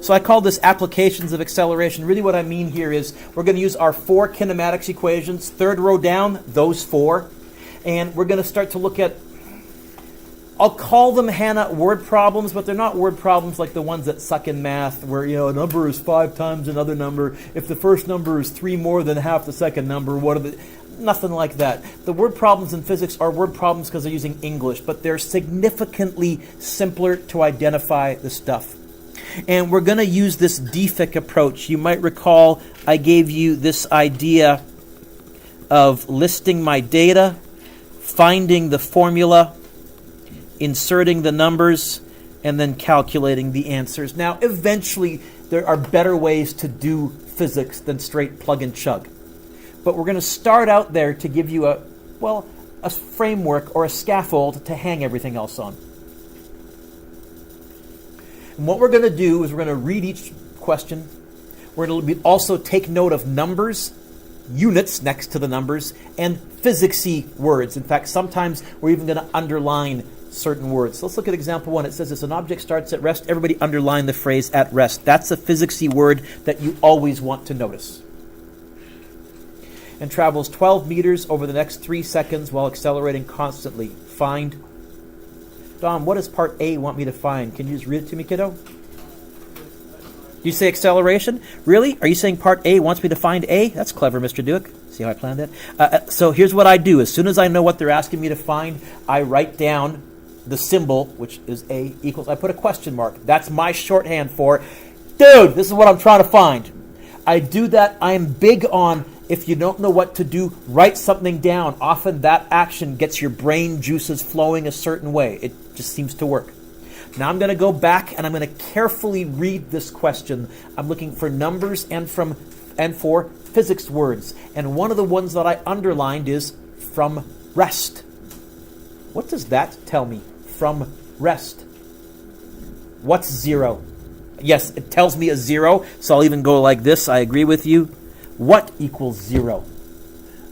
So I call this applications of acceleration. Really what I mean here is we're going to use our 4 kinematics equations, third row down, those 4. And we're going to start to look at, I'll call them, Hannah, word problems, but they're not word problems like the ones that suck in math where, a number is 5 times another number. If the first number is 3 more than half the second number, what are the... Nothing like that. The word problems in physics are word problems because they're using English, but they're significantly simpler to identify the stuff. And we're going to use this DFIC approach. You might recall I gave you this idea of listing my data, finding the formula, inserting the numbers, and then calculating the answers. Now, eventually, there are better ways to do physics than straight plug and chug. But we're going to start out there to give you a framework or a scaffold to hang everything else on. And what we're going to do is we're going to read each question. We're going to also take note of numbers, units next to the numbers, and physicsy words. In fact, sometimes we're even going to underline certain words. So let's look at example 1. It says, as an object starts at rest, everybody underline the phrase at rest. That's a physicsy word that you always want to notice. And travels 12 meters over the next 3 seconds while accelerating constantly. Find. Dom, what does part A want me to find? Can you just read it to me, kiddo? You say acceleration? Really? Are you saying part A wants me to find A? That's clever, Mr. Duke. See how I planned that? So here's what I do. As soon as I know what they're asking me to find, I write down the symbol, which is A equals, I put a question mark. That's my shorthand for, dude, this is what I'm trying to find. I do that. I'm big on, if you don't know what to do, write something down. Often that action gets your brain juices flowing a certain way. It just seems to work. Now I'm going to go back and I'm going to carefully read this question. I'm looking for numbers and for physics words. And one of the ones that I underlined is from rest. What does that tell me? From rest. What's 0? Yes, it tells me a 0, so I'll even go like this. I agree with you. What equals 0?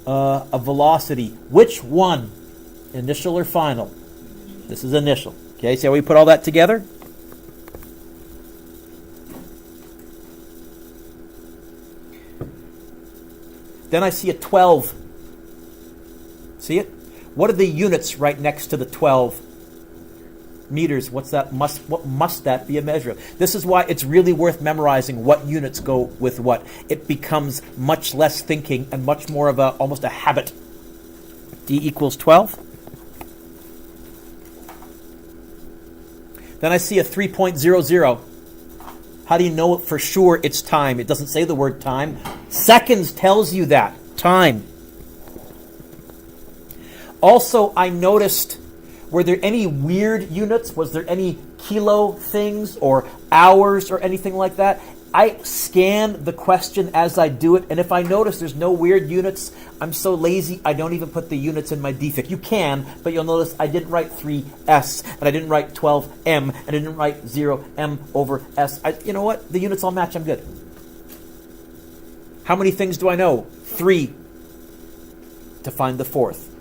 A velocity. Which one? Initial or final? This is initial. Okay, see how we put all that together? Then I see a 12. See it? What are the units right next to the 12? Meters. What must that be a measure of? This is why it's really worth memorizing what units go with what. It becomes much less thinking and much more of almost a habit. D equals 12. Then I see a 3.00. How do you know for sure it's time? It doesn't say the word time. Seconds tells you that. Time. Also, I noticed, were there any weird units? Was there any kilo things or hours or anything like that? I scan the question as I do it, and if I notice there's no weird units, I'm so lazy I don't even put the units in my DFIC. You can, but you'll notice I didn't write 3s, and I didn't write 12m, and I didn't write 0m over s. You know what? The units all match. I'm good. How many things do I know? 3 to find the fourth.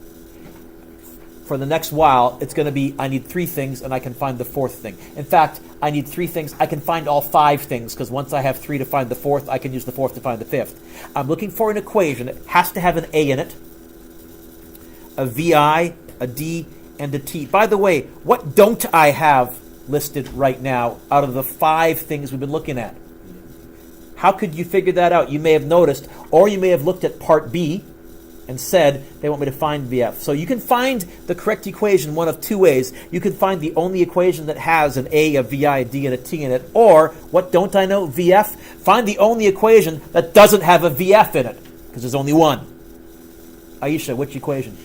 For the next while, it's going to be, I need 3 things, and I can find the fourth thing. In fact, I need 3 things. I can find all 5 things, because once I have 3 to find the fourth, I can use the fourth to find the fifth. I'm looking for an equation. It has to have an A in it, a VI, a D, and a T. By the way, what don't I have listed right now out of the 5 things we've been looking at? How could you figure that out? You may have noticed, or you may have looked at part B, and said they want me to find VF. So you can find the correct equation one of 2 ways. You can find the only equation that has an A, a VI, a D, and a T in it. Or, what don't I know? VF. Find the only equation that doesn't have a VF in it, because there's only one. Aisha, which equation?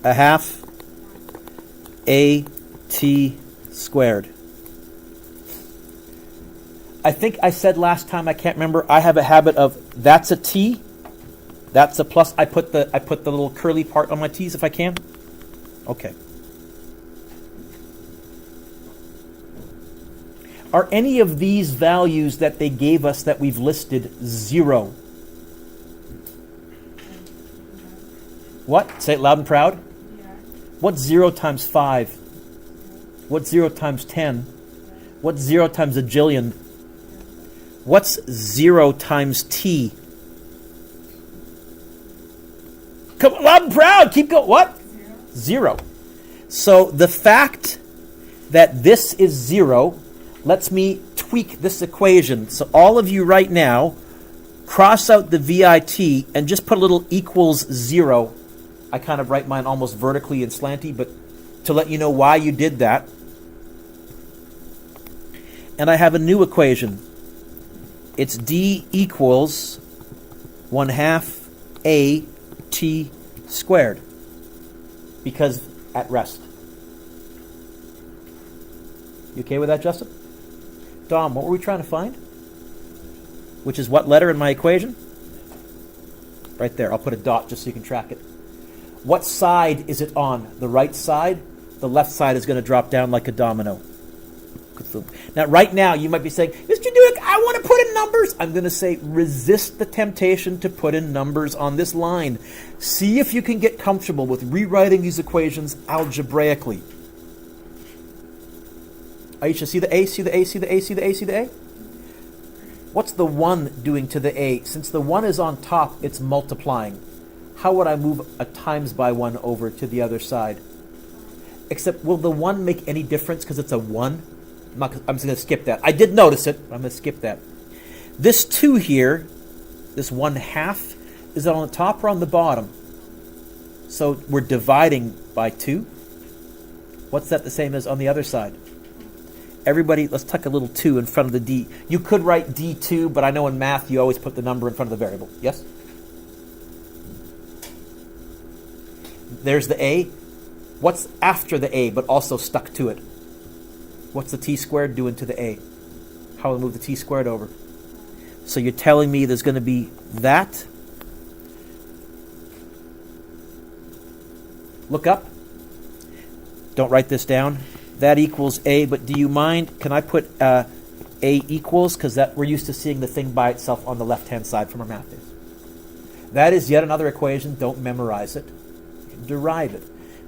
A half AT squared. I think I said last time, I can't remember, I have a habit of, that's a T, that's a plus. I put the little curly part on my T's if I can. Okay. Are any of these values that they gave us that we've listed 0? What? Say it loud and proud. What's 0 times 5? What's 0 times 10? What's 0 times a jillion? What's 0 times t? Come on, loud and proud. Keep going. What? 0. So the fact that this is 0 lets me tweak this equation. So all of you right now, cross out the VIT and just put a little equals 0. I kind of write mine almost vertically and slanty, but to let you know why you did that. And I have a new equation. It's D equals 1/2 AT squared. Because at rest. You okay with that, Justin? Dom, what were we trying to find? Which is what letter in my equation? Right there. I'll put a dot just so you can track it. What side is it on? The right side? The left side is going to drop down like a domino. Now, right now, you might be saying, Mr. Duke, I want to put in numbers. I'm going to say, resist the temptation to put in numbers on this line. See if you can get comfortable with rewriting these equations algebraically. Aisha, see the A, see the A, see the A, see the A, see the A? What's the 1 doing to the A? Since the 1 is on top, it's multiplying. How would I move a times by 1 over to the other side? Except, will the 1 make any difference because it's a 1? I'm just going to skip that. I did notice it, but I'm going to skip that. This 2 here, this 1/2, is it on the top or on the bottom? So we're dividing by 2. What's that the same as on the other side? Everybody, let's tuck a little 2 in front of the D. You could write D2, but I know in math you always put the number in front of the variable. Yes? There's the A. What's after the A, but also stuck to it? What's the t squared doing to the A? How will I move the t squared over? So you're telling me there's going to be that. Look up. Don't write this down. That equals A, but do you mind? Can I put A equals? Because that we're used to seeing the thing by itself on the left-hand side from our math days. That is yet another equation. Don't memorize it. Derive it.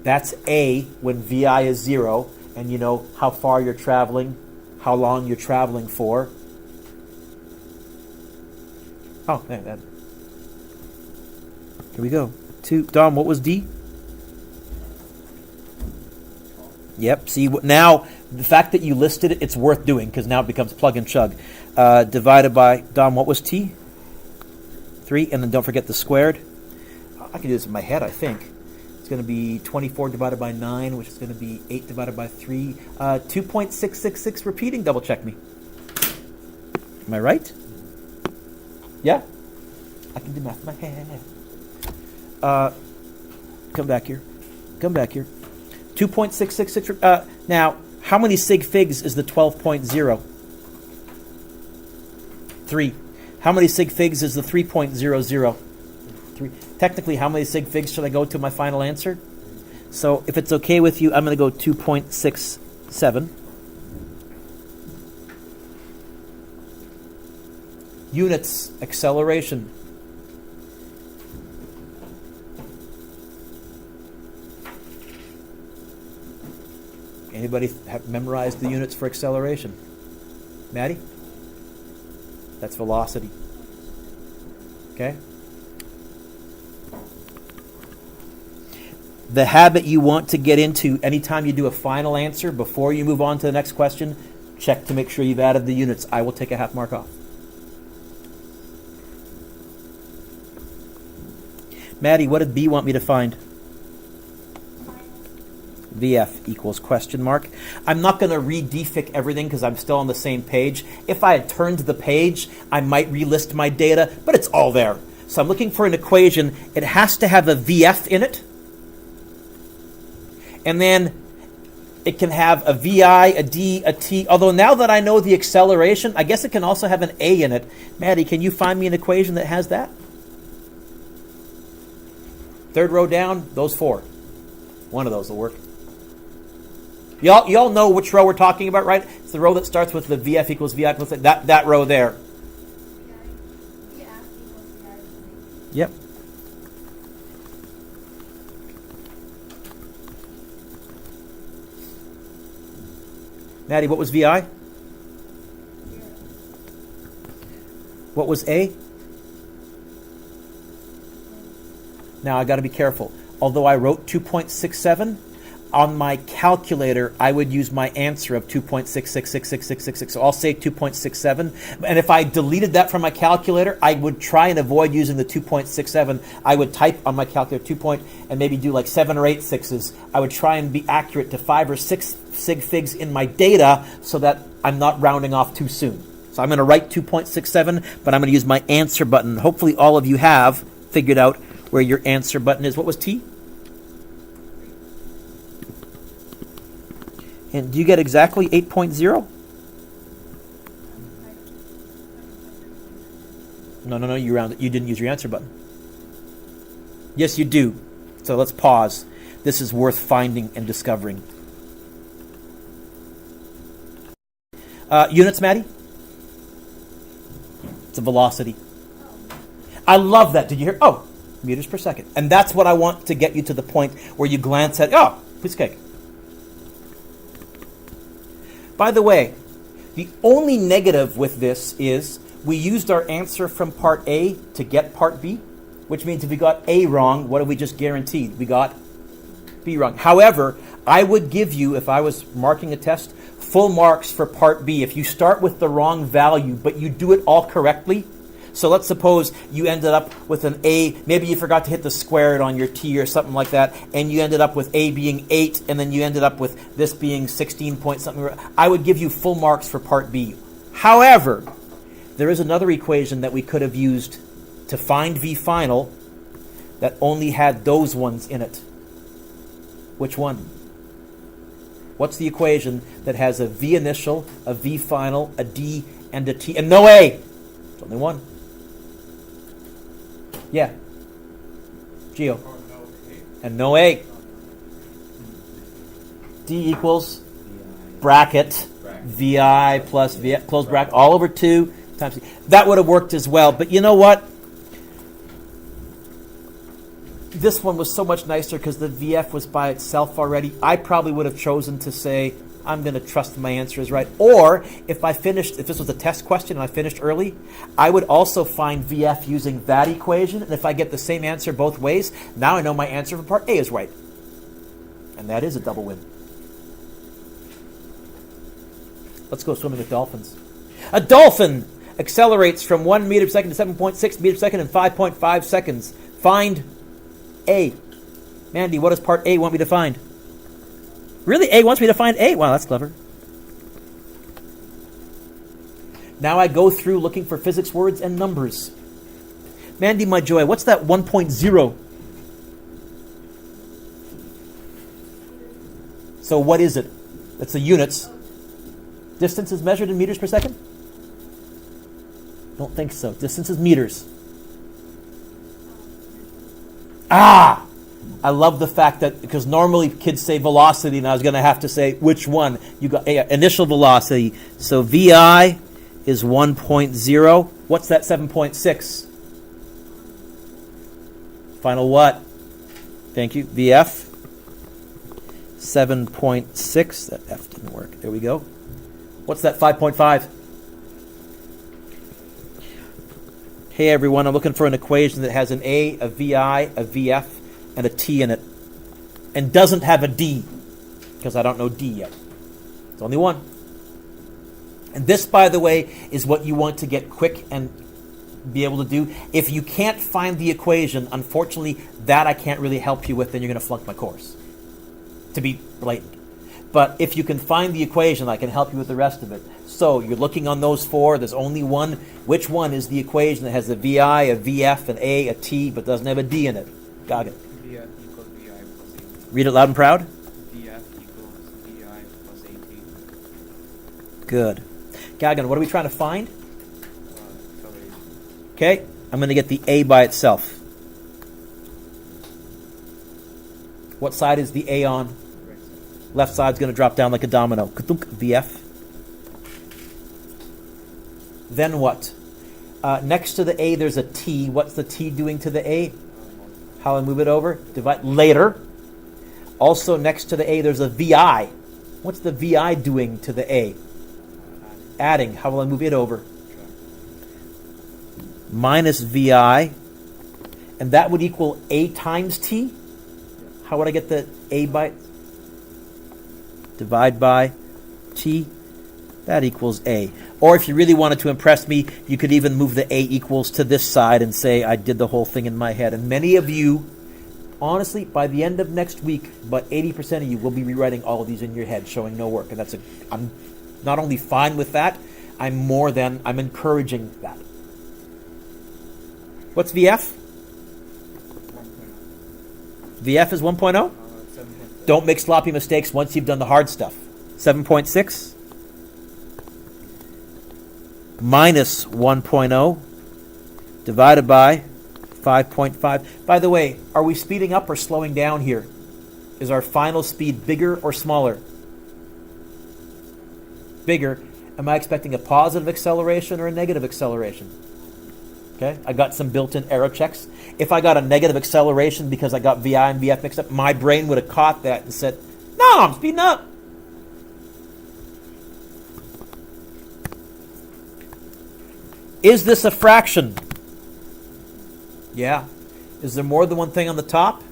That's A when VI is 0. And you know how far you're traveling, how long you're traveling for. Oh, there, that. Here we go. 2. Dom, what was D? Yep. See, now the fact that you listed it, it's worth doing because now it becomes plug and chug. Divided by, Dom, what was T? 3. And then don't forget the squared. I can do this in my head, I think. It's going to be 24 divided by 9, which is going to be 8 divided by 3. 2.666 repeating. Double check me. Am I right? Yeah? I can do math in my head. Come back here. Come back here. 2.666. Now, how many sig figs is the 12.0? 3. How many sig figs is the 3.00? 3. Technically, how many sig figs should I go to my final answer? So if it's okay with you, I'm going to go 2.67. Units, acceleration. Anybody have memorized the units for acceleration? Maddie? That's velocity. Okay? The habit you want to get into anytime you do a final answer, before you move on to the next question, check to make sure you've added the units. I will take a half mark off. Maddie, what did B want me to find? VF equals question mark. I'm not going to re-defic everything because I'm still on the same page. If I had turned the page, I might relist my data, but it's all there. So I'm looking for an equation. It has to have a VF in it. And then it can have a VI, a D, a T. Although now that I know the acceleration, I guess it can also have an A in it. Maddie, can you find me an equation that has that? Third row down, those 4. One of those will work. Y'all know which row we're talking about, right? It's the row that starts with the VF equals VI equals that row there. Yep. Maddie, what was VI? What was A? Now I got to be careful. Although I wrote 2.67, on my calculator I would use my answer of 2.66666666. So I'll say 2.67. And if I deleted that from my calculator, I would try and avoid using the 2.67. I would type on my calculator 2 and maybe do like 7 or 8 sixes. I would try and be accurate to 5 or 6 sig figs in my data so that I'm not rounding off too soon. So I'm going to write 2.67, but I'm going to use my answer button. Hopefully all of you have figured out where your answer button is. What was T? And do you get exactly 8.0? No, you rounded. You didn't use your answer button. Yes, you do. So let's pause. This is worth finding and discovering. Units, Maddie? It's a velocity. I love that. Did you hear? Oh, meters per second. And that's what I want to get you to the point where you glance at, oh, piece of cake. By the way, the only negative with this is we used our answer from part A to get part B, which means if we got A wrong, what have we just guaranteed? We got B wrong. However, I would give you, if I was marking a test, full marks for part B. If you start with the wrong value, but you do it all correctly. So let's suppose you ended up with an A, maybe you forgot to hit the squared on your T or something like that, and you ended up with A being 8, and then you ended up with this being 16 point something. I would give you full marks for part B. However, there is another equation that we could have used to find V final that only had those ones in it. Which one? What's the equation that has a V initial, a V final, a D, and a T, and no A? There's only one. Yeah. Geo. And no A. D equals bracket VI plus VF, close bracket, all over 2 times C. That would have worked as well. But you know what? This one was so much nicer because the VF was by itself already. I probably would have chosen to say, I'm going to trust my answer is right. Or if this was a test question and I finished early, I would also find VF using that equation. And if I get the same answer both ways, now I know my answer for part A is right. And that is a double win. Let's go swimming with dolphins. A dolphin accelerates from 1 meter per second to 7.6 meters per second in 5.5 seconds. Find A. Mandy, what does part A want me to find? Really? A wants me to find A? Wow, that's clever. Now I go through looking for physics words and numbers. Mandy, my joy, what's that 1.0? So what is it? That's the units. Distance is measured in meters per second? Don't think so. Distance is meters. Ah! I love the fact that, because normally kids say velocity, and I was going to have to say which one. You got initial velocity. So VI is 1.0. What's that 7.6? Final what? Thank you. VF. 7.6. That F didn't work. There we go. What's that 5.5? Hey everyone, I'm looking for an equation that has an A, a VI, a VF, and a T in it, and doesn't have a D, because I don't know D yet. It's only one. And this, by the way, is what you want to get quick and be able to do. If you can't find the equation, unfortunately, that I can't really help you with, then you're going to flunk my course, to be blatant. But if you can find the equation, I can help you with the rest of it. So you're looking on those 4. There's only one. Which one is the equation that has a VI, a VF, an A, a T, but doesn't have a D in it? Got it. VF equals VI plus 18. Read it loud and proud. VF equals VI plus 18. Good. Gagan, what are we trying to find? Acceleration. Okay, I'm going to get the A by itself. What side is the A on? Right side. Left side's going to drop down like a domino. VF. Then what? Next to the A, there's a T. What's the T doing to the A? How I move it over? Divide later. Also, next to the A, there's a VI. What's the VI doing to the A? Adding. How will I move it over? Minus VI. And that would equal A times T? How would I get the A by? Divide by T. That equals A. Or if you really wanted to impress me, you could even move the A equals to this side and say I did the whole thing in my head. And many of you, honestly, by the end of next week, about 80% of you will be rewriting all of these in your head, showing no work. And I'm not only fine with that, I'm encouraging that. What's VF? 1.0. VF is 1.0? 7.7. Don't make sloppy mistakes once you've done the hard stuff. 7.6 minus 1.0 divided by 5.5. By the way, are we speeding up or slowing down here? Is our final speed bigger or smaller? Bigger. Am I expecting a positive acceleration or a negative acceleration? Okay, I got some built-in error checks. If I got a negative acceleration because I got VI and VF mixed up, my brain would have caught that and said, no, I'm speeding up. Is this a fraction? Yeah. Is there more than one thing on the top?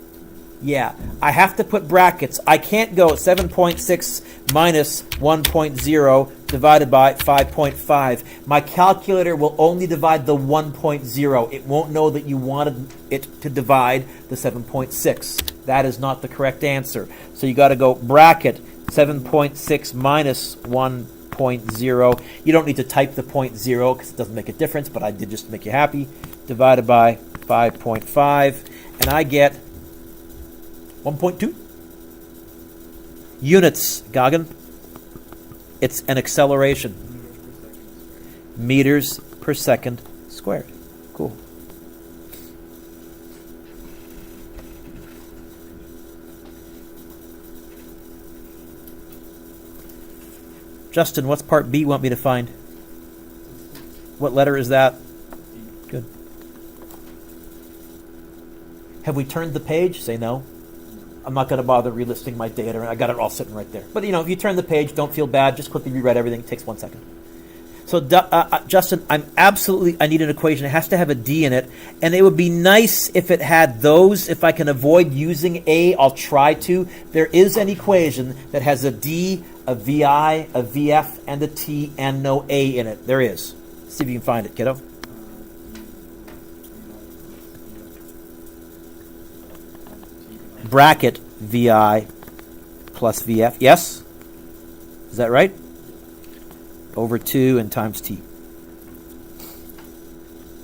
Yeah. I have to put brackets. I can't go 7.6 minus 1.0 divided by 5.5. My calculator will only divide the 1.0. It won't know that you wanted it to divide the 7.6. That is not the correct answer. So you got to go bracket 7.6 minus 1.0. You don't need to type the 0.0 because it doesn't make a difference, but I did just to make you happy. Divided by 5.5, and I get 1.2 units, Goggin. It's an acceleration. Meters per second squared. Cool. Justin, what's part B you want me to find? What letter is that? Good. Have we turned the page? Say no. I'm not going to bother relisting my data. I got it all sitting right there. But, if you turn the page, don't feel bad. Just quickly rewrite everything. It takes 1 second. So, Justin, I need an equation. It has to have a D in it. And it would be nice if it had those. If I can avoid using A, I'll try to. There is an equation that has a D, a VI, a VF, and a T, and no A in it. There is. See if you can find it, kiddo. Bracket VI plus VF. Yes? Is that right? Over 2 and times T.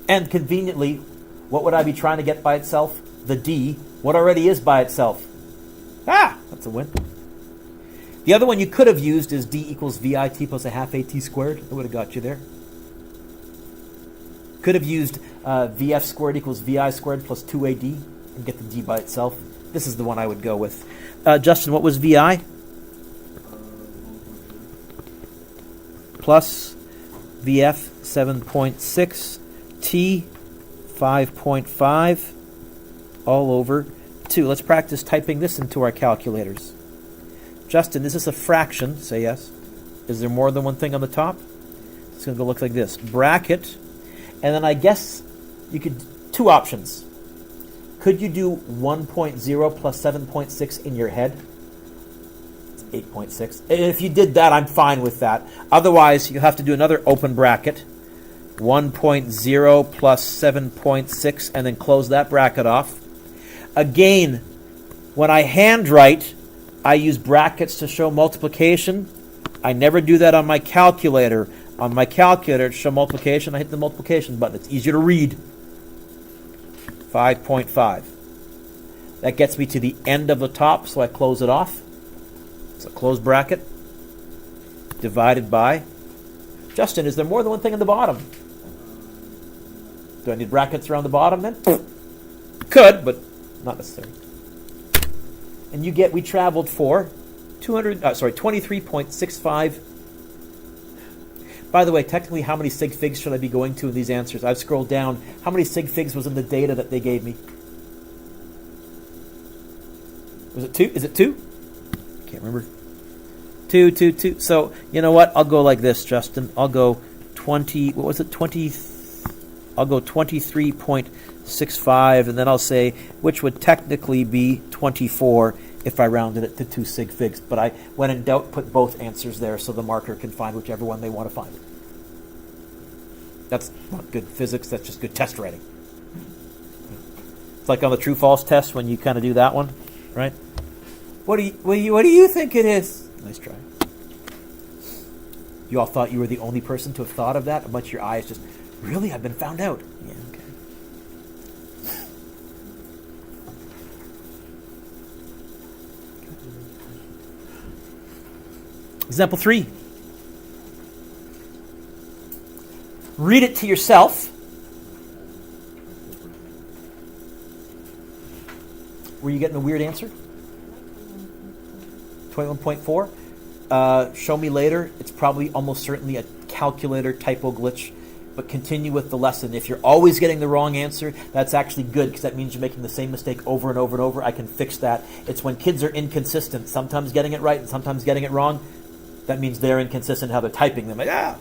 And conveniently, what would I be trying to get by itself? The D. What already is by itself? That's a win. The other one you could have used is D equals VIT plus a half AT squared. It would have got you there. Could have used VF squared equals VI squared plus 2AD and get the D by itself. This is the one I would go with. Justin, what was VI? Plus VF 7.6, T 5.5, all over 2. Let's practice typing this into our calculators. Justin, is this a fraction? Say yes. Is there more than one thing on the top? It's going to look like this. Bracket, and then I guess you could, 2 options. Could you do 1.0 plus 7.6 in your head? It's 8.6. And if you did that, I'm fine with that. Otherwise, you have to do another open bracket. 1.0 plus 7.6, and then close that bracket off. Again, when I handwrite, I use brackets to show multiplication. I never do that on my calculator. On my calculator, to show multiplication, I hit the multiplication button. It's easier to read. 5.5. That gets me to the end of the top, so I close it off. So close bracket. Divided by. Justin, is there more than one thing on the bottom? Do I need brackets around the bottom then? Could, but not necessary. And you get, we traveled for 23.65. By the way, technically, how many sig figs should I be going to in these answers? I've scrolled down. How many sig figs was in the data that they gave me? Was it 2? Is it 2? Can't remember. 2. So, you know what? I'll go like this, Justin. I'll go 20, what was it? 20, I'll go 23.65, and then I'll say, which would technically be 24 if I rounded it to 2 sig figs. But I, when in doubt, put both answers there so the marker can find whichever one they want to find. That's not good physics, that's just good test writing. It's like on the true-false test when you kind of do that one, right? What do you think it is? Nice try. You all thought you were the only person to have thought of that? A bunch of your eyes just, really? I've been found out. Yeah, okay. Example 3. Read it to yourself. Were you getting a weird answer? 21.4. Show me later. It's probably almost certainly a calculator typo glitch. But continue with the lesson. If you're always getting the wrong answer, that's actually good because that means you're making the same mistake over and over and over. I can fix that. It's when kids are inconsistent, sometimes getting it right and sometimes getting it wrong. That means they're inconsistent in how they're typing them. Like, I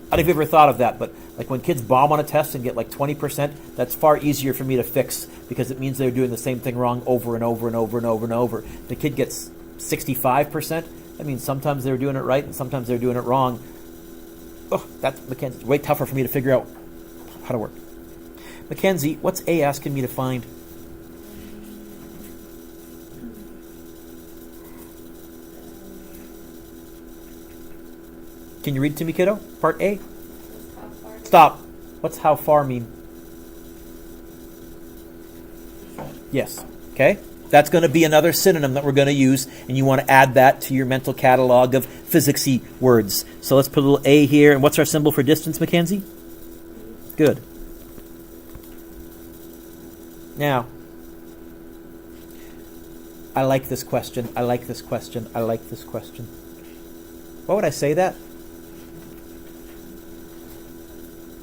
don't know if you've ever thought of that, but like when kids bomb on a test and get like 20%, that's far easier for me to fix because it means they're doing the same thing wrong over and over and over and over and over. The kid gets 65%. That means sometimes they're doing it right and sometimes they're doing it wrong. Oh, that's Mackenzie. Way tougher for me to figure out how to work. Mackenzie, what's A asking me to find? Can you read it to me, kiddo? Part A? Stop. What's how far mean? Yes. Okay. That's going to be another synonym that we're going to use, and you want to add that to your mental catalog of physicsy words. So let's put a little A here. And what's our symbol for distance, Mackenzie? Good. Now, I like this question. I like this question. I like this question. Why would I say that?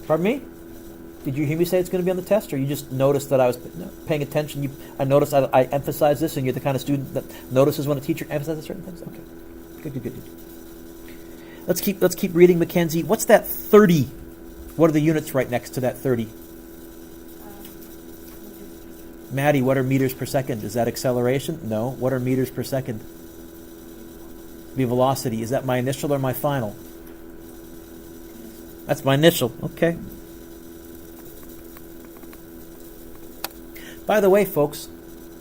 Pardon me? Did you hear me say it's going to be on the test, or you just noticed that I was paying attention? I noticed I emphasize this, and you're the kind of student that notices when a teacher emphasizes certain things? Okay. Good. Let's keep reading, Mackenzie. What's that 30? What are the units right next to that 30? Maddie, what are meters per second? Is that acceleration? No. What are meters per second? Be velocity. Is that my initial or my final? That's my initial. Okay. By the way, folks,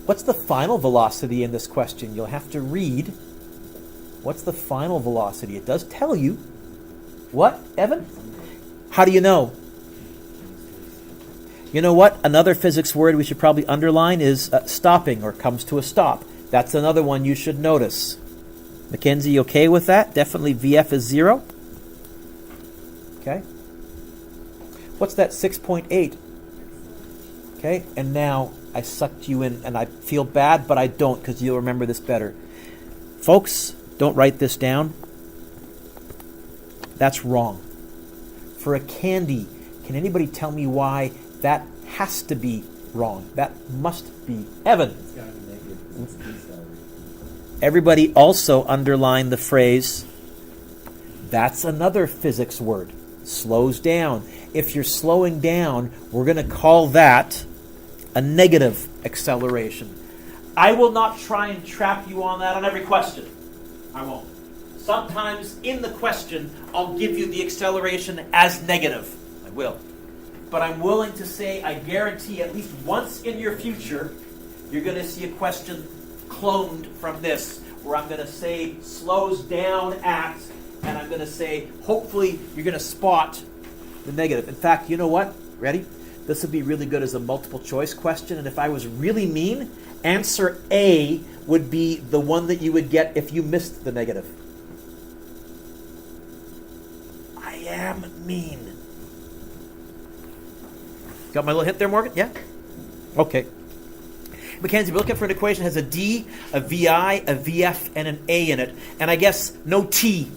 what's the final velocity in this question? You'll have to read. What's the final velocity? It does tell you. What, Evan? How do you know? You know what? Another physics word we should probably underline is stopping, or comes to a stop. That's another one you should notice. Mackenzie, you okay with that? Definitely VF is 0. Okay. What's that 6.8? Okay, and now I sucked you in, and I feel bad, but I don't, because you'll remember this better. Folks, don't write this down. That's wrong. For a candy, can anybody tell me why that has to be wrong? That must be. Evan. It's got to be negative. It's deceleration. Everybody also underline the phrase, that's another physics word. Slows down. If you're slowing down, we're going to call that a negative acceleration. I will not try and trap you on that on every question. I won't. Sometimes in the question, I'll give you the acceleration as negative. I will. But I'm willing to say, I guarantee at least once in your future, you're going to see a question cloned from this, where I'm going to say slows down at, and I'm going to say, hopefully, you're going to spot the negative. In fact, you know what? Ready? This would be really good as a multiple choice question, and if I was really mean, answer A would be the one that you would get if you missed the negative. I am mean. Got my little hint there, Morgan? Yeah? Okay. Mackenzie, we're looking for an equation that has a D, a VI, a VF, and an A in it. And I guess no T.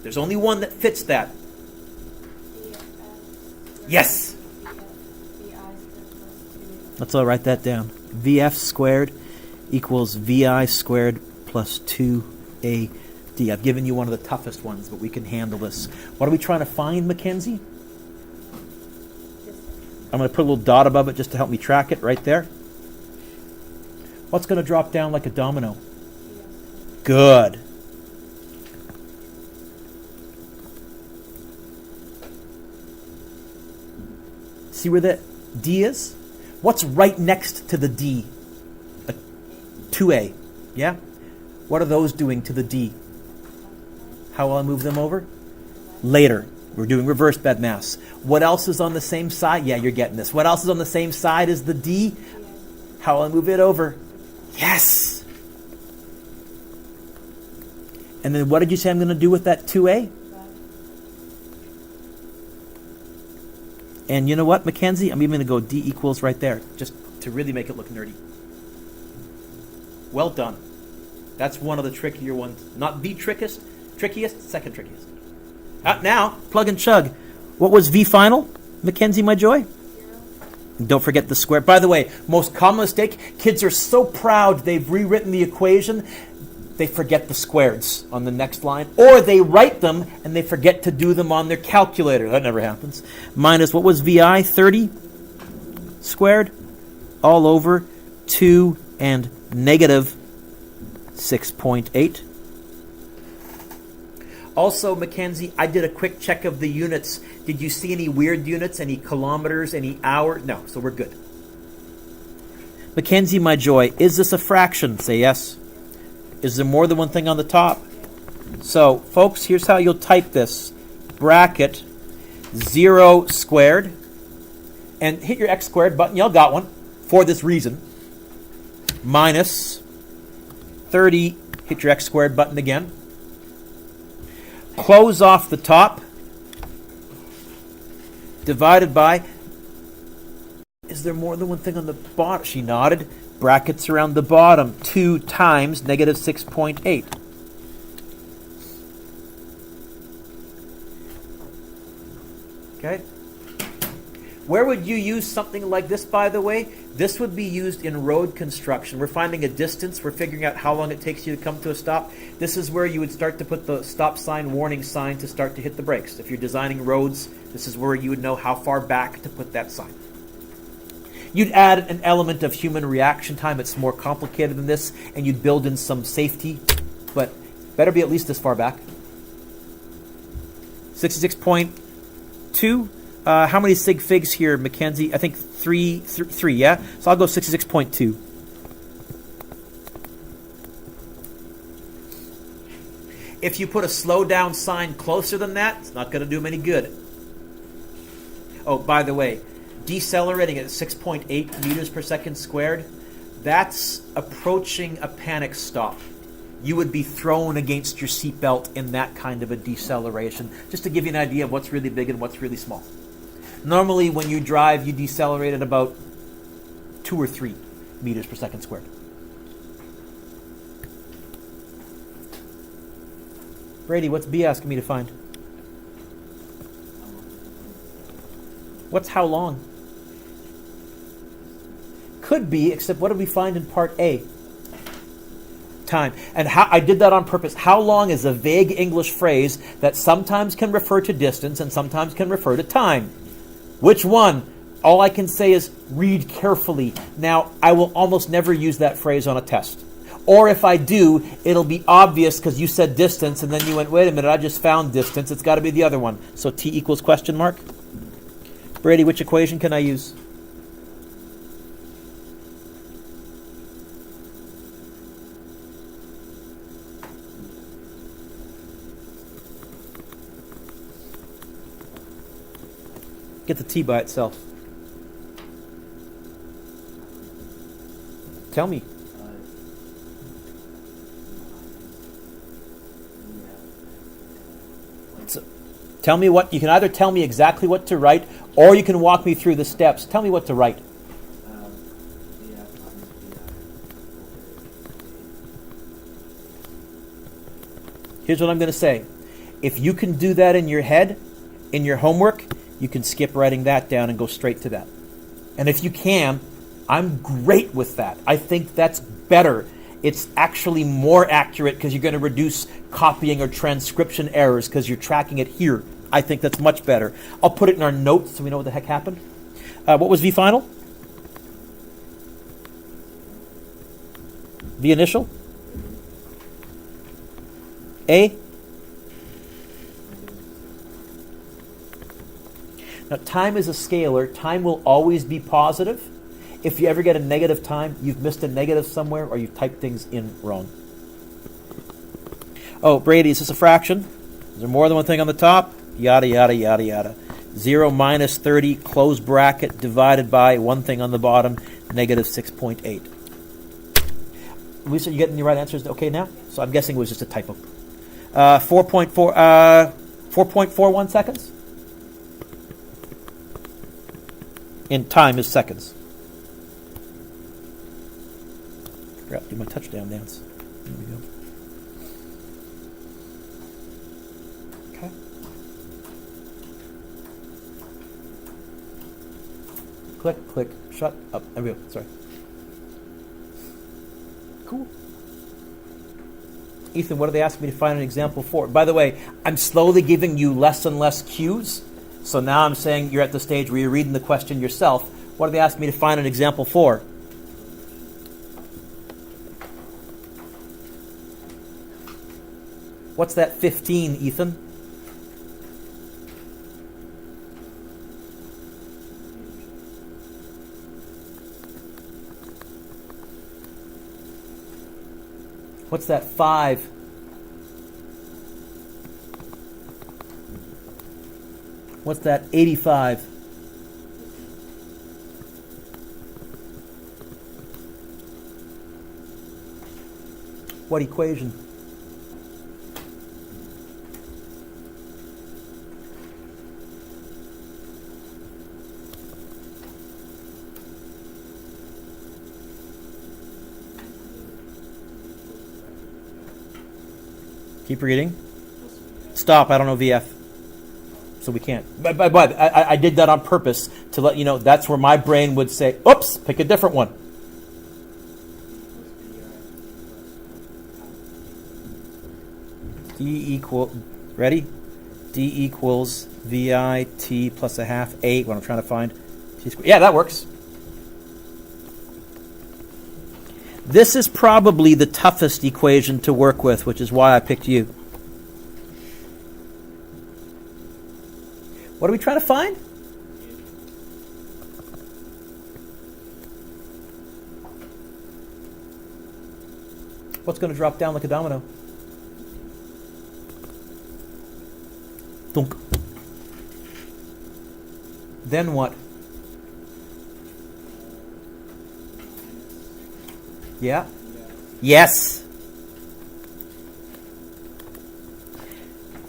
There's only one that fits that. Yes. Let's all write that down. VF squared equals VI squared plus 2 A, D. I've given you one of the toughest ones, but we can handle this. What are we trying to find, Mackenzie? I'm going to put a little dot above it just to help me track it right there. What's going to drop down like a domino? Good. See where the D is? What's right next to the D? A 2A. Yeah? What are those doing to the D? How will I move them over? Later. We're doing reverse bed mass. What else is on the same side? Yeah, you're getting this. What else is on the same side as the D? How will I move it over? Yes! And then what did you say I'm going to do with that 2A? And you know what, Mackenzie? I'm even going to go D equals right there, just to really make it look nerdy. Well done. That's one of the trickier ones. Not the trickiest, second trickiest. Now, plug and chug. What was V final, Mackenzie, my joy? And don't forget the square. By the way, most common mistake, kids are so proud they've rewritten the equation, they forget the squares on the next line. Or they write them and they forget to do them on their calculator. That never happens. Minus, what was VI? 30 squared? All over 2 and negative 6.8. Also, Mackenzie, I did a quick check of the units. Did you see any weird units? Any kilometers? Any hours? No, so we're good. Mackenzie, my joy, is this a fraction? Say yes. Is there more than one thing on the top? So, folks, here's how you'll type this. Bracket 0 squared. And hit your x squared button. Y'all got one for this reason. Minus 30. Hit your x squared button again. Close off the top. Divided by. Is there more than one thing on the bottom? She nodded. Brackets around the bottom. 2 times negative 6.8. Okay. Where would you use something like this, by the way? This would be used in road construction. We're finding a distance. We're figuring out how long it takes you to come to a stop. This is where you would start to put the stop sign, warning sign to start to hit the brakes. If you're designing roads, this is where you would know how far back to put that sign. You'd add an element of human reaction time. It's more complicated than this, and you'd build in some safety, but better be at least this far back. 66.2. How many sig figs here, Mackenzie? I think three, yeah? So I'll go 66.2. If you put a slow down sign closer than that, it's not going to do them any good. Oh, by the way, decelerating at 6.8 meters per second squared, that's approaching a panic stop. You would be thrown against your seatbelt in that kind of a deceleration, just to give you an idea of what's really big and what's really small. Normally, when you drive, you decelerate at about 2 or 3 meters per second squared. Brady, what's B asking me to find? What's how long? Could be, except what did we find in part A? Time. And how I did that on purpose. How long is a vague English phrase that sometimes can refer to distance and sometimes can refer to time? Which one? All I can say is read carefully. Now, I will almost never use that phrase on a test. Or if I do, it'll be obvious because you said distance and then you went, wait a minute, I just found distance. It's got to be the other one. So T equals question mark. Brady, which equation can I use? Get the T by itself. Tell me. So, tell me what, you can either tell me exactly what to write or you can walk me through the steps. Tell me what to write. Here's what I'm going to say. If you can do that in your head, in your homework, you can skip writing that down and go straight to that. And if you can, I'm great with that. I think that's better. it's actually more accurate because you're going to reduce copying or transcription errors because you're tracking it here. I think that's much better. I'll put it in our notes so we know what the heck happened. What was V final? V initial? A? Now, time is a scalar. Time will always be positive. If you ever get a negative time, you've missed a negative somewhere or you've typed things in wrong. Oh, Brady, is this a fraction? Is there more than one thing on the top? Yada, yada, yada, yada. 0 minus 30, close bracket, divided by one thing on the bottom, negative 6.8. Lisa, you getting the right answers okay now? So I'm guessing it was just a typo. 4.41 seconds? In time is seconds. Forgot to do my touchdown dance. There we go. Okay. Click, click, shut up. There we go. Sorry. Cool. Ethan, what do they ask me to find an example for? By the way, I'm slowly giving you less and less cues. So now I'm saying you're at the stage where you're reading the question yourself. What do they ask me to find an example for? What's that 15, Ethan? What's that 5? What's that 85? What equation? Keep reading. Stop, I don't know VF. So we can't. But I did that on purpose to let you know that's where my brain would say, oops, pick a different one. Ready? D equals VI T plus a half 8, what I'm trying to find. T squared. Yeah, that works. This is probably the toughest equation to work with, which is why I picked you. What are we trying to find? What's going to drop down like a domino? Thunk. Then what? Yeah? Yes.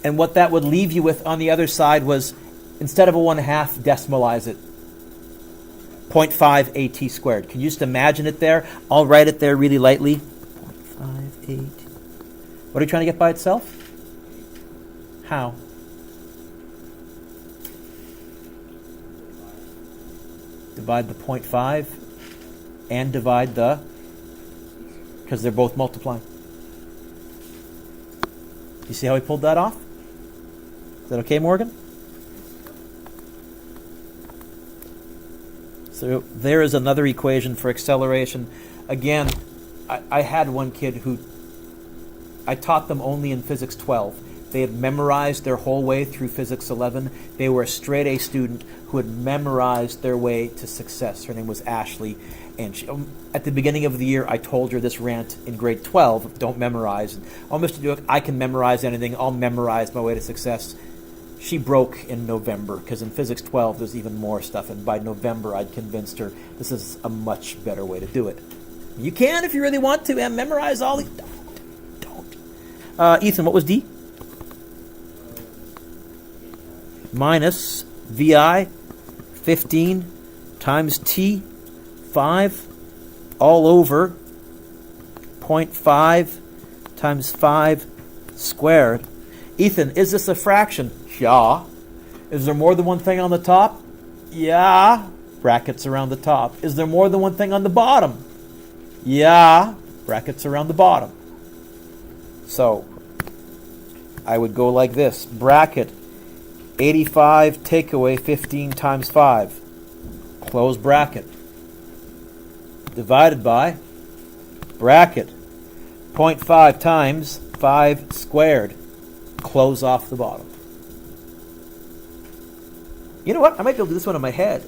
And what that would leave you with on the other side was, instead of a 1/2, decimalize it. 0.5 AT squared. Can you just imagine it there? I'll write it there really lightly. 0.5 AT. What are you trying to get by itself? How? Divide the 0.5 and divide the, because they're both multiplying. You see how he pulled that off? Is that okay, Morgan? So there is another equation for acceleration. Again, I had one kid who I taught them only in Physics 12. They had memorized their whole way through Physics 11. They were a straight A student who had memorized their way to success. Her name was Ashley. And she, at the beginning of the year, I told her this rant in grade 12, don't memorize. Oh, Mr. Duke, I can memorize anything. I'll memorize my way to success. She broke in November, because in Physics 12, there's even more stuff. And by November, I'd convinced her this is a much better way to do it. You can if you really want to, and memorize all the... Don't. Ethan, what was D? Minus VI 15 times T 5 all over 0.5 times 5 squared. Ethan, is this a fraction? Yeah. Is there more than one thing on the top? Yeah. Brackets around the top. Is there more than one thing on the bottom? Yeah. Brackets around the bottom. So I would go like this. Bracket 85 take away 15 times 5. Close bracket. Divided by bracket 0.5 times 5 squared. Close off the bottom. You know what? I might be able to do this one in my head.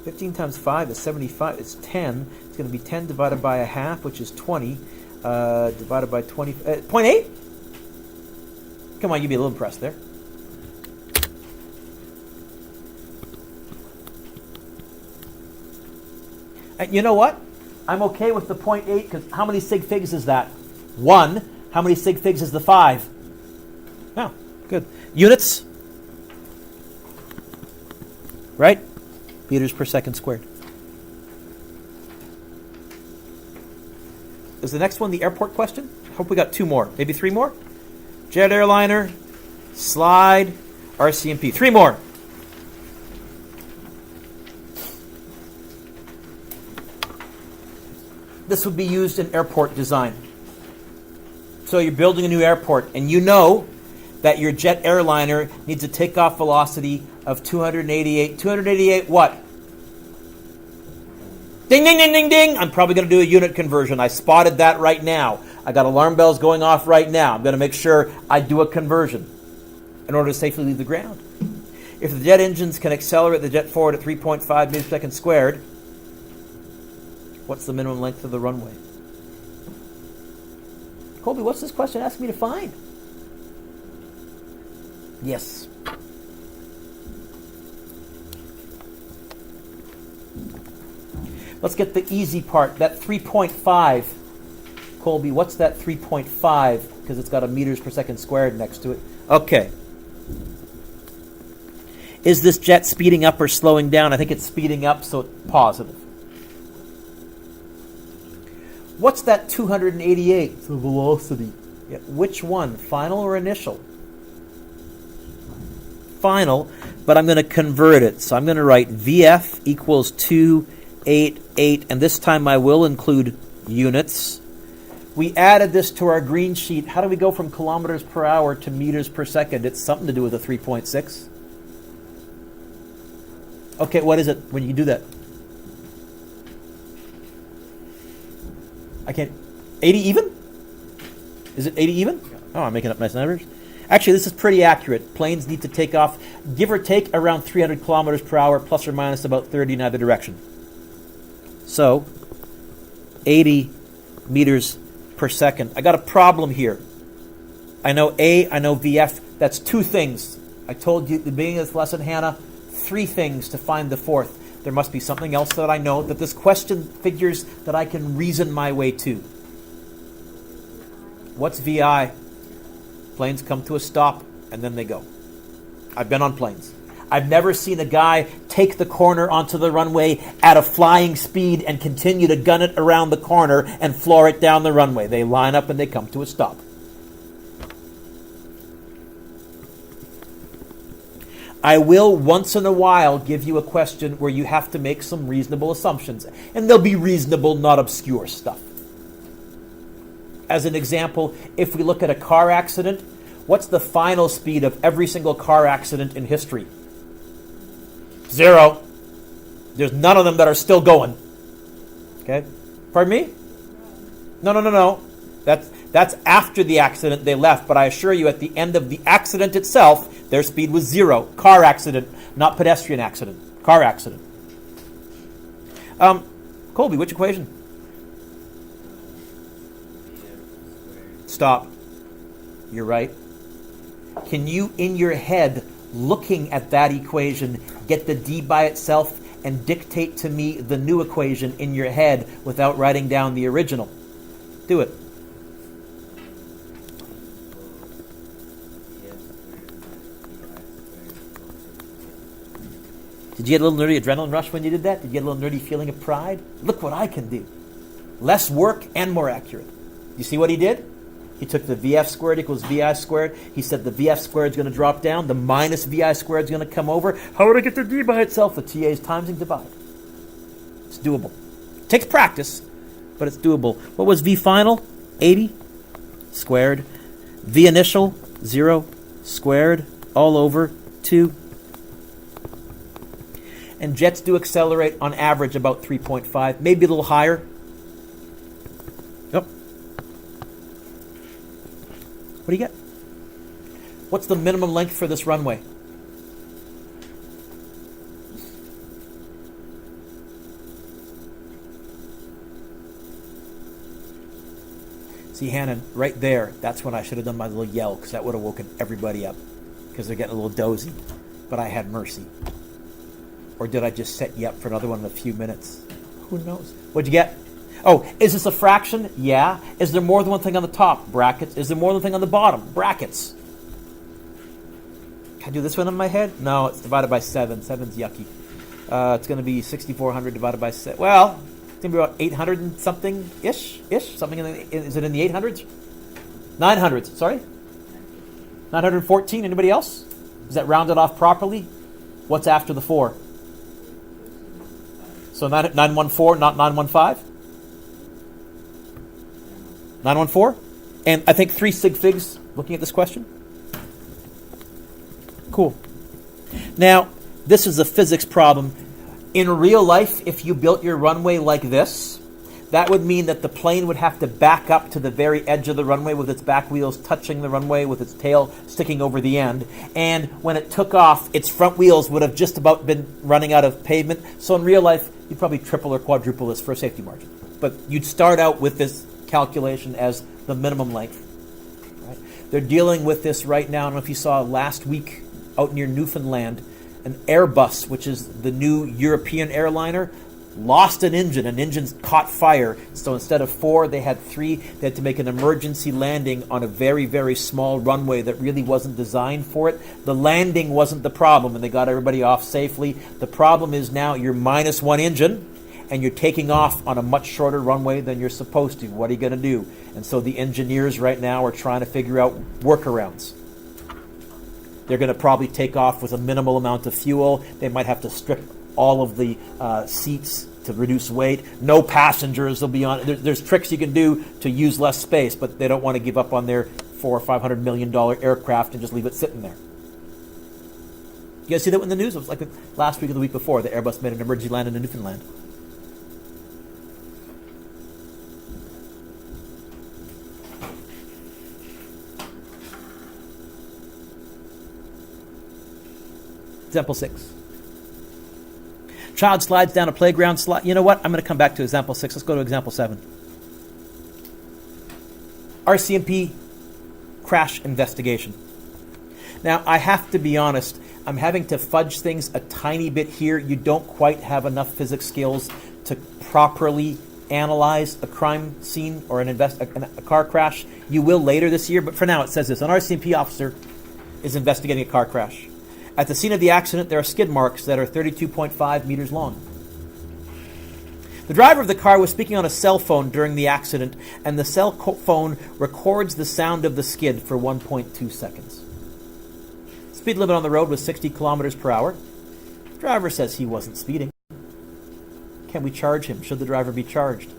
15 times 5 is 75. It's 10. It's going to be 10 divided by a half, which is 20. Divided by 20. 0.8? Come on, you'd be a little impressed there. And you know what? I'm okay with the 0.8 because how many sig figs is that? 1. How many sig figs is the 5? Oh, good. Units? Right? Meters per second squared. Is the next one the airport question? Hope we got 2 more. Maybe 3 more? Jet airliner, slide, RCMP. 3 more. This would be used in airport design. So you're building a new airport, and you know that your jet airliner needs a takeoff velocity of 288. 288 what? Ding, ding, ding, ding, ding. I'm probably going to do a unit conversion. I spotted that right now. I got alarm bells going off right now. I'm going to make sure I do a conversion in order to safely leave the ground. If the jet engines can accelerate the jet forward at 3.5 meters per second squared, what's the minimum length of the runway? Colby, what's this question asking me to find? Yes. Let's get the easy part. That 3.5. Colby, what's that 3.5? Because it's got a meters per second squared next to it. Okay. Is this jet speeding up or slowing down? I think it's speeding up, so it's positive. What's that 288? It's the velocity. Yeah, which one? Final or initial? Final, but I'm going to convert it. So I'm going to write VF equals 288, and this time I will include units. We added this to our green sheet. How do we go from kilometers per hour to meters per second? It's something to do with a 3.6. Okay, what is it when you do that? I can't. 80 even? Is it 80 even? Oh, I'm making up nice numbers. Actually, this is pretty accurate. Planes need to take off, give or take, around 300 kilometers per hour, plus or minus about 30 in either direction. So, 80 meters per second. I got a problem here. I know A, I know VF. That's 2 things. I told you at the beginning of this lesson, Hannah, 3 things to find the 4th. There must be something else that I know that this question figures that I can reason my way to. What's VI? Planes come to a stop and then they go. I've been on planes. I've never seen a guy take the corner onto the runway at a flying speed and continue to gun it around the corner and floor it down the runway. They line up and they come to a stop. I will once in a while give you a question where you have to make some reasonable assumptions. And they'll be reasonable, not obscure stuff. As an example, if we look at a car accident, what's the final speed of every single car accident in history? 0. There's none of them that are still going. Okay? Pardon me? No. That's after the accident they left, but I assure you at the end of the accident itself, their speed was 0. Car accident, not pedestrian accident. Car accident. Colby, which equation? Stop. You're right. Can you, in your head, looking at that equation, get the d by itself and dictate to me the new equation in your head without writing down the original? Do it. Did you get a little nerdy adrenaline rush when you did that? Did you get a little nerdy feeling of pride? Look what I can do. Less work and more accurate. You see what he did? He took the VF squared equals VI squared. He said the VF squared is going to drop down. The minus VI squared is going to come over. How would I get the D by itself? The TA is times and divide. It's doable. Takes practice, but it's doable. What was V final? 80 squared. V initial, 0 squared, all over 2. And jets do accelerate on average about 3.5, maybe a little higher. Yep. What do you get? What's the minimum length for this runway? See, Hannon, right there, that's when I should have done my little yell, because that would have woken everybody up, because they're getting a little dozy. But I had mercy. Or did I just set you up for another one in a few minutes? Who knows? What'd you get? Oh, is this a fraction? Yeah. Is there more than one thing on the top? Brackets. Is there more than one thing on the bottom? Brackets. Can I do this one in my head? No, it's divided by 7. 7's yucky. It's going to be 6,400 divided by 7. Well, it's going to be about 800 and something-ish. Something is it in the 800s? 900s, sorry. 914, anybody else? Is that rounded off properly? What's after the 4? So 914, not 915? 914? And I think 3 sig figs looking at this question. Cool. Now, this is a physics problem. In real life, if you built your runway like this, that would mean that the plane would have to back up to the very edge of the runway with its back wheels touching the runway with its tail sticking over the end. And when it took off, its front wheels would have just about been running out of pavement. So in real life, you'd probably triple or quadruple this for a safety margin. But you'd start out with this calculation as the minimum length. Right? They're dealing with this right now. I don't know if you saw last week out near Newfoundland, an Airbus, which is the new European airliner, lost an engine. An engine's caught fire. So instead of 4, they had 3. They had to make an emergency landing on a very, very small runway that really wasn't designed for it. The landing wasn't the problem, and they got everybody off safely. The problem is now you're minus 1 engine, and you're taking off on a much shorter runway than you're supposed to. What are you going to do? And so the engineers right now are trying to figure out workarounds. They're going to probably take off with a minimal amount of fuel. They might have to strip all of the seats to reduce weight. No passengers will be on. There's tricks you can do to use less space, but they don't want to give up on their $400 or $500 million aircraft and just leave it sitting there. You guys see that in the news? It was like last week or the week before. The Airbus made an emergency landing in Newfoundland. Example 6. Child slides down a playground slide. You know what? I'm going to come back to example 6. Let's go to example 7. RCMP crash investigation. Now, I have to be honest. I'm having to fudge things a tiny bit here. You don't quite have enough physics skills to properly analyze a crime scene or a car crash. You will later this year, but for now it says this. An RCMP officer is investigating a car crash. At the scene of the accident, there are skid marks that are 32.5 meters long. The driver of the car was speaking on a cell phone during the accident, and the cell phone records the sound of the skid for 1.2 seconds. Speed limit on the road was 60 kilometers per hour. The driver says he wasn't speeding. Can we charge him? Should the driver be charged?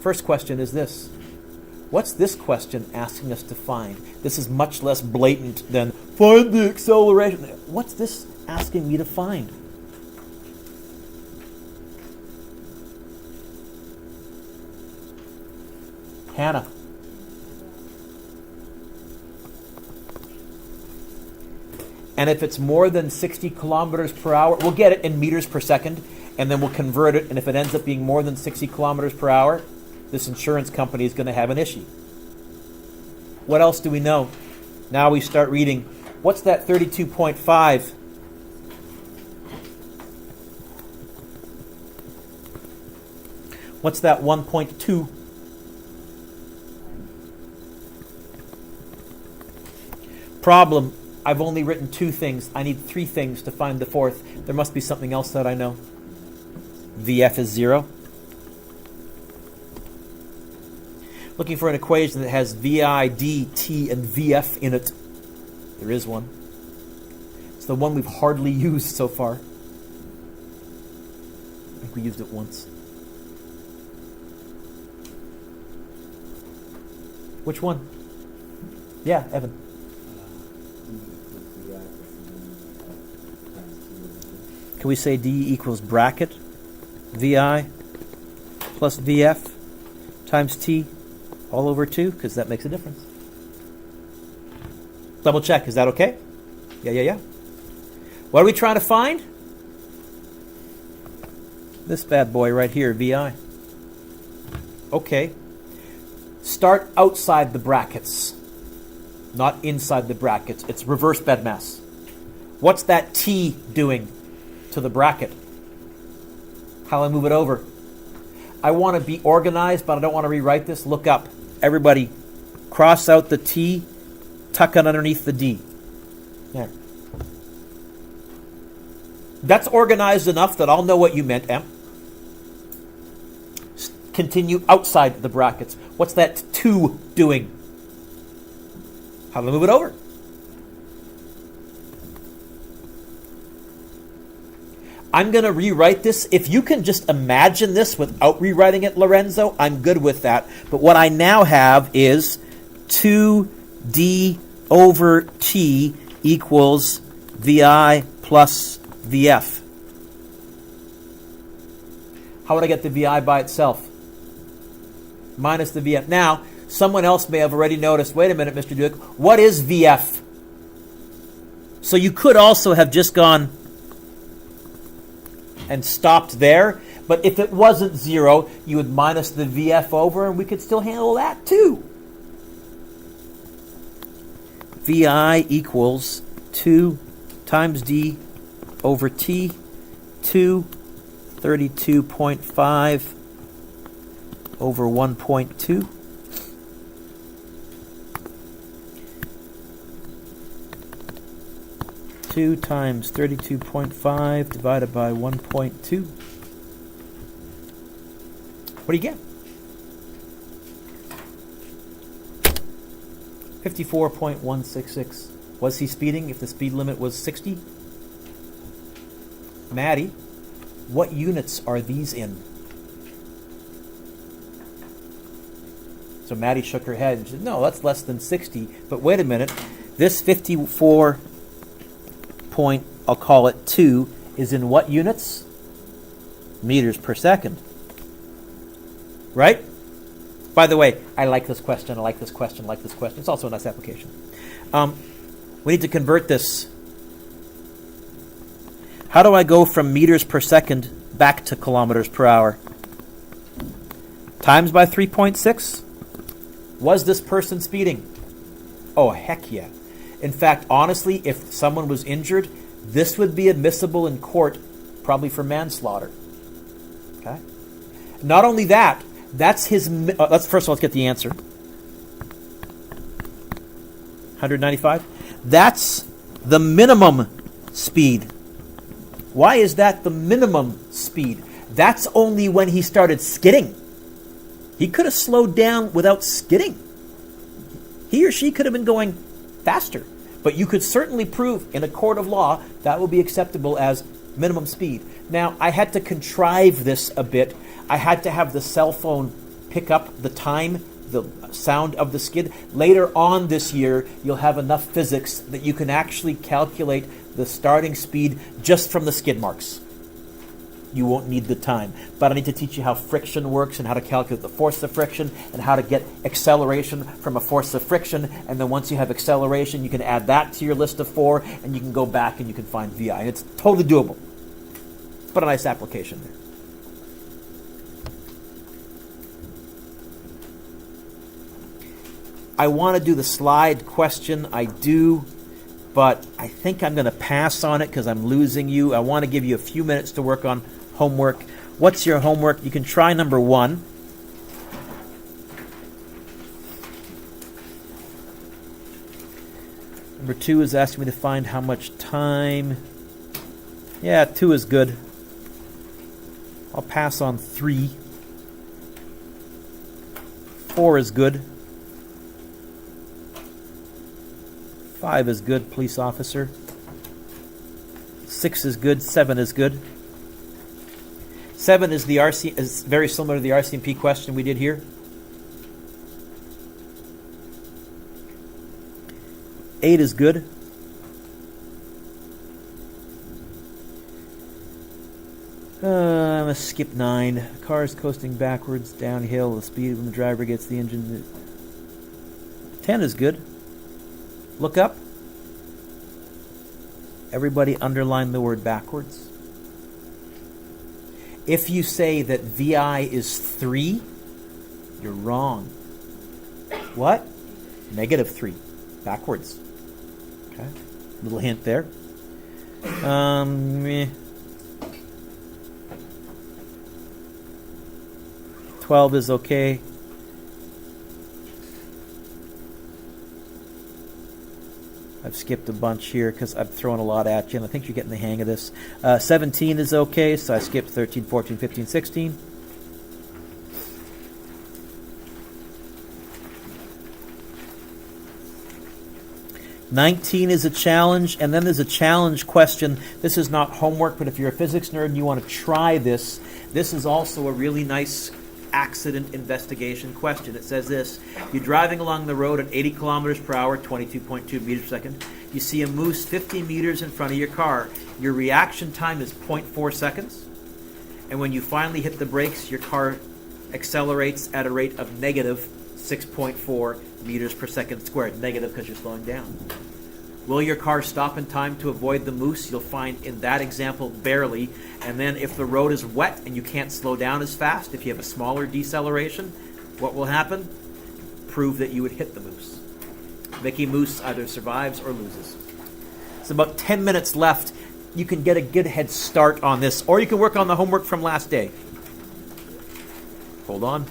First question is this. What's this question asking us to find? This is much less blatant than find the acceleration. What's this asking me to find? Hannah. And if it's more than 60 kilometers per hour, we'll get it in meters per second, and then we'll convert it. And if it ends up being more than 60 kilometers per hour, this insurance company is going to have an issue. What else do we know? Now we start reading. What's that 32.5? What's that 1.2? Problem. I've only written 2 things. I need 3 things to find the 4th. There must be something else that I know. VF is 0. Looking for an equation that has VI, D, T, and VF in it. There is one. It's the one we've hardly used so far. I think we used it once. Which one? Yeah, Evan. Can we say D equals bracket VI plus VF times T all over 2? Because that makes a difference. Double check. Is that okay? Yeah. What are we trying to find? This bad boy right here, VI. Okay. Start outside the brackets, not inside the brackets. It's reverse bed mass. What's that T doing to the bracket? How do I move it over? I want to be organized, but I don't want to rewrite this. Look up. Everybody, cross out the T, tuck it underneath the D. There. That's organized enough that I'll know what you meant, Em. Continue outside the brackets. What's that 2 doing? How do I move it over? I'm going to rewrite this. If you can just imagine this without rewriting it, Lorenzo, I'm good with that. But what I now have is 2D over T equals VI plus VF. How would I get the VI by itself? Minus the VF. Now, someone else may have already noticed, wait a minute, Mr. Duke, what is VF? So you could also have just gone and stopped there, but if it wasn't 0, you would minus the VF over, and we could still handle that too. VI equals 2 times D over T, 2, 32.5 over 1.2. Two times 32.5 divided by 1.2. What do you get? 54.166. Was he speeding if the speed limit was 60? Maddie, what units are these in? So Maddie shook her head and said, no, that's less than 60. But wait a minute. This 54 point, I'll call it 2, is in what units? Meters per second. Right? By the way, I like this question. It's also a nice application. We need to convert this. How do I go from meters per second back to kilometers per hour? Times by 3.6? Was this person speeding? Oh, heck yeah. In fact, honestly, if someone was injured, this would be admissible in court, probably for manslaughter. Okay? Not only that, that's his... first of all, let's get the answer. 195? That's the minimum speed. Why is that the minimum speed? That's only when he started skidding. He could have slowed down without skidding. He or she could have been going faster. But you could certainly prove in a court of law that will be acceptable as minimum speed. Now, I had to contrive this a bit. I had to have the cell phone pick up the time, the sound of the skid. Later on this year, you'll have enough physics that you can actually calculate the starting speed just from the skid marks. You won't need the time. But I need to teach you how friction works and how to calculate the force of friction and how to get acceleration from a force of friction. And then once you have acceleration, you can add that to your list of 4 and you can go back and you can find VI. And it's totally doable. But a nice application there. I want to do the slide question. I do. But I think I'm going to pass on it because I'm losing you. I want to give you a few minutes to work on homework. What's your homework? You can try number 1. Number 2 is asking me to find how much time. Yeah, 2 is good. I'll pass on 3. 4 is good. 5 is good, police officer. 6 is good. 7 is good. 7 is is very similar to the RCMP question we did here. 8 is good. I'm going to skip 9. Car is coasting backwards, downhill, the speed when the driver gets the engine. 10 is good. Look up. Everybody underline the word backwards. If you say that VI is 3, you're wrong. What? -3. Backwards. Okay. Little hint there. 12 is okay. I've skipped a bunch here because I've thrown a lot at you, and I think you're getting the hang of this. 17 is okay, so I skipped 13, 14, 15, 16. $19 is a challenge, and then there's a challenge question. This is not homework, but if you're a physics nerd and you want to try this, this is also a really nice accident investigation question. It says this: you're driving along the road at 80 kilometers per hour, 22.2 meters per second. You see a moose 50 meters in front of your car. Your reaction time is 0.4 seconds. And when you finally hit the brakes, your car accelerates at a rate of negative 6.4 meters per second squared. Negative because you're slowing down. Will your car stop in time to avoid the moose? You'll find in that example, barely. And then if the road is wet and you can't slow down as fast, if you have a smaller deceleration, what will happen? Prove that you would hit the moose. Mickey Moose either survives or loses. It's about 10 minutes left. You can get a good head start on this, or you can work on the homework from last day. Hold on.